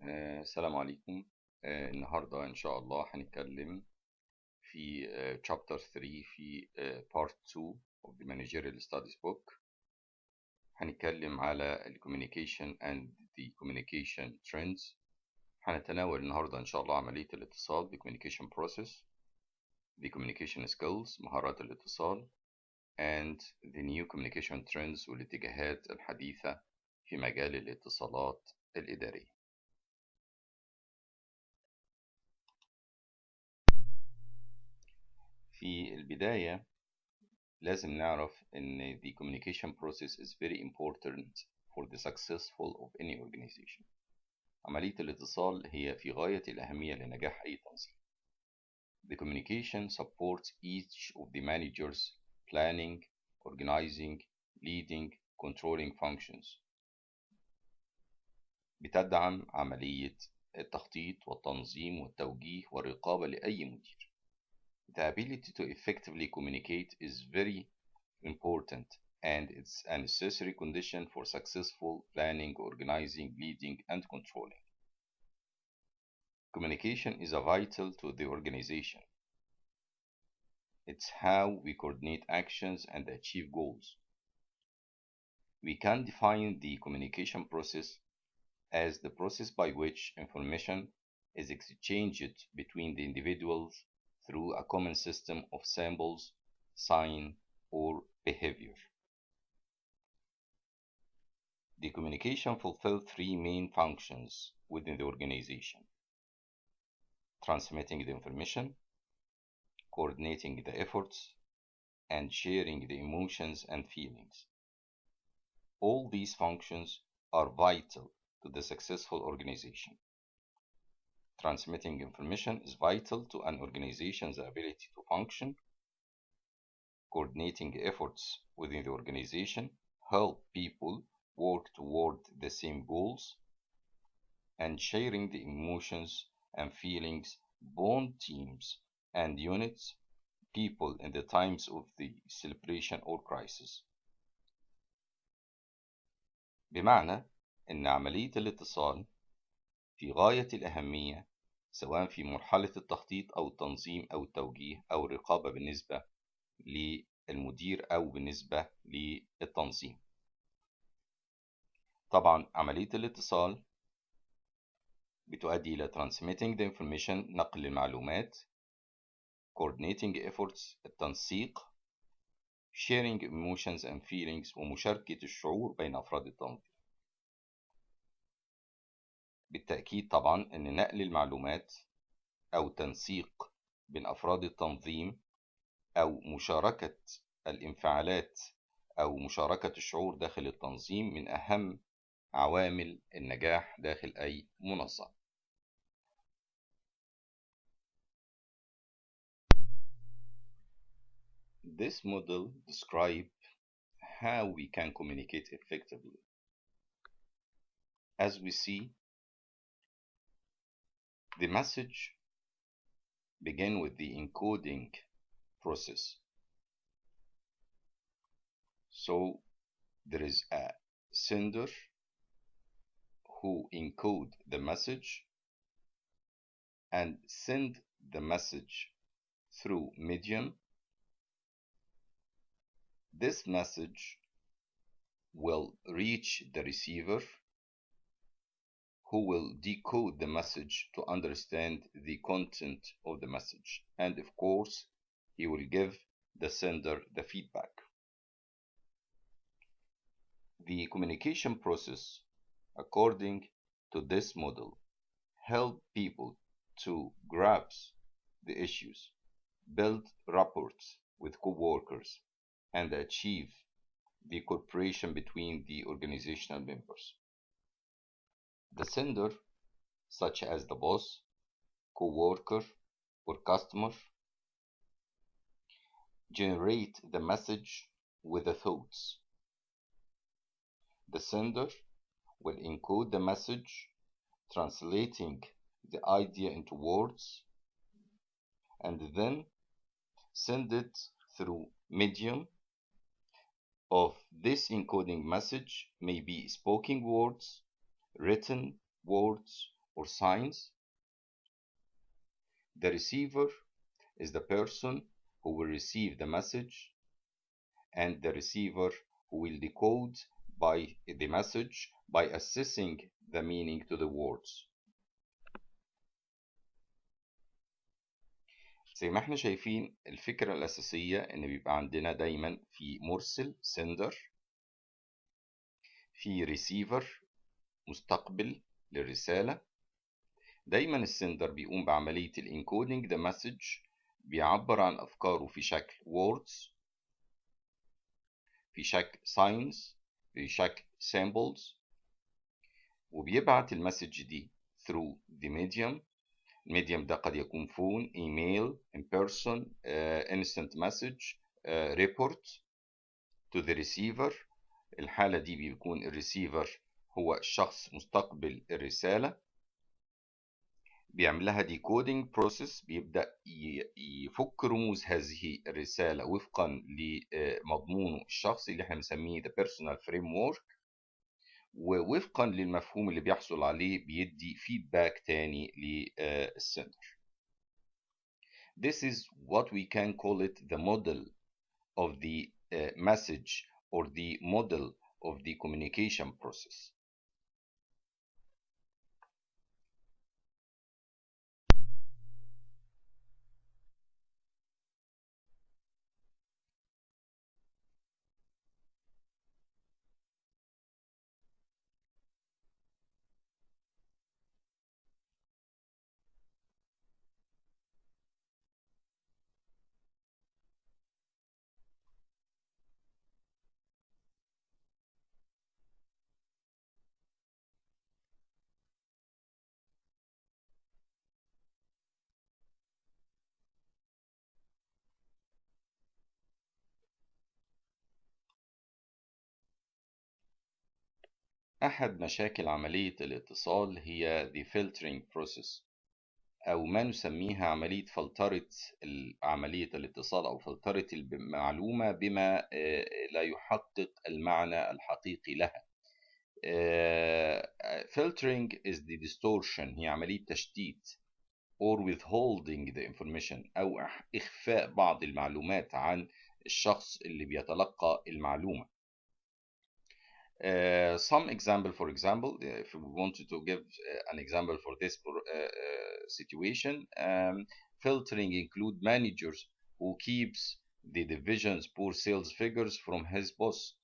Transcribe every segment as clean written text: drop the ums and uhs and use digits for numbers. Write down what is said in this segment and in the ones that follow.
السلام عليكم. النهاردة إن شاء الله هنتكلم في chapter 3 في part 2 of the managerial studies book. هنتكلم على ال communication and the communication trends. هنتناول النهاردة إن شاء الله عملية الاتصال the communication process, the communication skills مهارات الاتصال, and the new communication trends والاتجاهات الحديثة في مجال الاتصالات الإدارية. في البداية لازم نعرف إن the communication process is very important for the successful of any organization. عملية الاتصال هي في غاية الأهمية لنجاح أي تنظيم. The communication supports each of the managers' planning, organizing, leading, controlling functions. بتدعم عملية التخطيط والتنظيم والتوجيه والرقابة لأي مدير. The ability to effectively communicate is very important, and it's a necessary condition for successful planning, organizing, leading, and controlling. Communication is vital to the organization. It's how we coordinate actions and achieve goals. We can define the communication process as the process by which information is exchanged between the individuals through a common system of symbols, sign, or behavior. The communication fulfills three main functions within the organization: transmitting the information, coordinating the efforts, and sharing the emotions and feelings. All these functions are vital to the successful organization. Transmitting information is vital to an organization's ability to function. Coordinating efforts within the organization help people work toward the same goals. And sharing the emotions and feelings bond teams and units, people in the times of the celebration or crisis. بمعنى إن عملية الاتصال في غاية الأهمية سواء في مرحلة التخطيط أو التنظيم أو التوجيه أو الرقابة بالنسبة للمدير أو بالنسبة للتنظيم. طبعا عملية الاتصال بتؤدي إلى transmitting the information نقل المعلومات, coordinating efforts التنسيق, sharing emotions and feelings ومشاركة الشعور بين أفراد التنظيم. بالتأكيد طبعا أن نقل المعلومات أو تنسيق بين أفراد التنظيم أو مشاركة الانفعالات أو مشاركة الشعور داخل التنظيم من أهم عوامل النجاح داخل أي منظمة. This model describes how we can communicate effectively. As we see, the message begins with the encoding process. So there is a sender who encode the message and send the message through medium. This message will reach the receiver, who will decode the message to understand the content of the message, and of course he will give the sender the feedback. The communication process according to this model help people to grasp the issues, build rapports with co-workers, and achieve the cooperation between the organizational members. The sender, such as the boss, co-worker, or customer, generate the message with the thoughts. The sender will encode the message, translating the idea into words, and then send it through medium of this encoding message may be spoken words, written words, or signs. The receiver is the person who will receive the message, and the receiver who will decode by the message by assessing the meaning to the words. زي ما احنا شايفين الفكرة الأساسية إن بيبقى عندنا دايما في مرسل sender، في receiver مستقبل للرسالة. دايما السندر بيقوم بعملية الانكودينج the message، بيعبر عن أفكاره في شكل words، في شكل signs، في شكل symbols، وبيبعت المسج دي through the medium. الميديم ده قد يكون فون، ايميل، in person, instant message, report to the receiver. الحالة دي بيكون الريسيفر هو الشخص مستقبل الرسالة، بيعمل لها decoding process، بيبدأ يفك رموز هذه الرسالة وفقا لمضمونه الشخصي اللي احنا بنسميه the personal framework، ووفقا للمفهوم اللي بيحصل عليه بيدي فيدباك تاني للسندر. This is what we can call it the model of the message or the model of the communication process. أحد مشاكل عملية الاتصال هي the filtering process، أو ما نسميها عملية فلترة عملية الاتصال، أو فلترة المعلومة بما لا يحقق المعنى الحقيقي لها. Filtering is the distortion، هي عملية تشتيت or withholding the information، أو إخفاء بعض المعلومات عن الشخص اللي بيتلقى المعلومة. Some example, for example, if we wanted to give an example for this situation, filtering include managers who keeps the division's poor sales figures from his boss.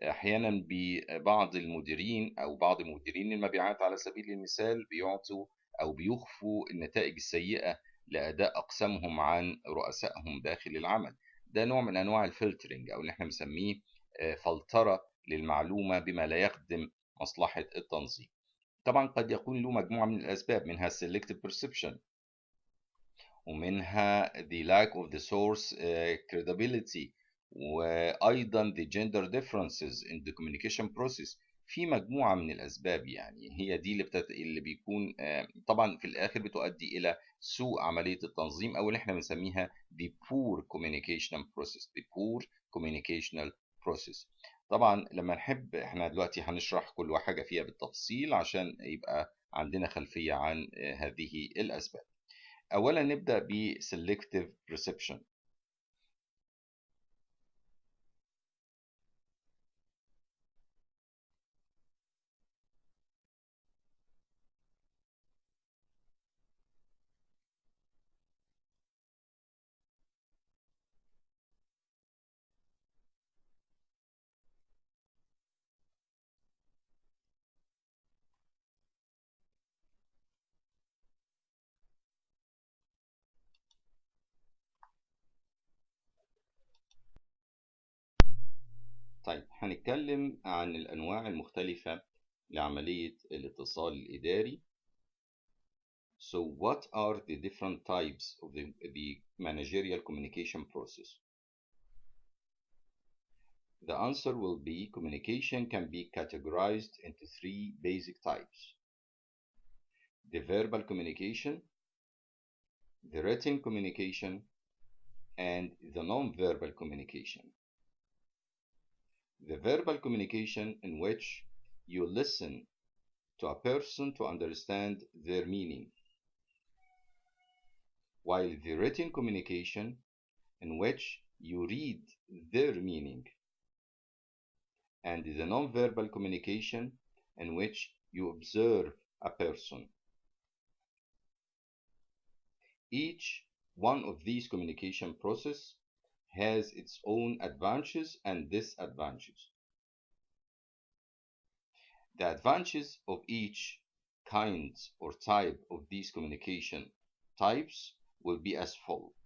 أحيانا ببعض المديرين أو بعض مديرين المبيعات على سبيل المثال بيعطوا أو بيخفوا النتائج السيئة لأداء أقسامهم عن رؤسائهم داخل العمل. ده نوع من أنواع الفلترنج، أو اللي احنا بنسميه فلترة للمعلومة بما لا يخدم مصلحة التنظيم. طبعا قد يكون له مجموعة من الأسباب، منها selective perception، ومنها the lack of the source credibility، وأيضا the gender differences in the communication process. في مجموعة من الأسباب، يعني هي دي اللي بيكون طبعا في الآخر بتؤدي إلى سوء عملية التنظيم، أو اللي احنا بنسميها the poor communication process. the poor communicational process. طبعا لما نحب احنا دلوقتي هنشرح كل حاجة فيها بالتفصيل عشان يبقى عندنا خلفية عن هذه الأسباب. أولا نبدأ ب selective perception. طيب هنتكلم عن الأنواع المختلفة لعملية الاتصال الإداري. So what are the different types of the managerial communication process? The answer will be communication can be categorized into three basic types: the verbal communication, the written communication, and the non-verbal communication. The verbal communication, in which you listen to a person to understand their meaning, while the written communication in which you read their meaning, and the non-verbal communication in which you observe a person. Each one of these communication processes has its own advantages and disadvantages. The advantages of each kind or type of these communication types will be as follows.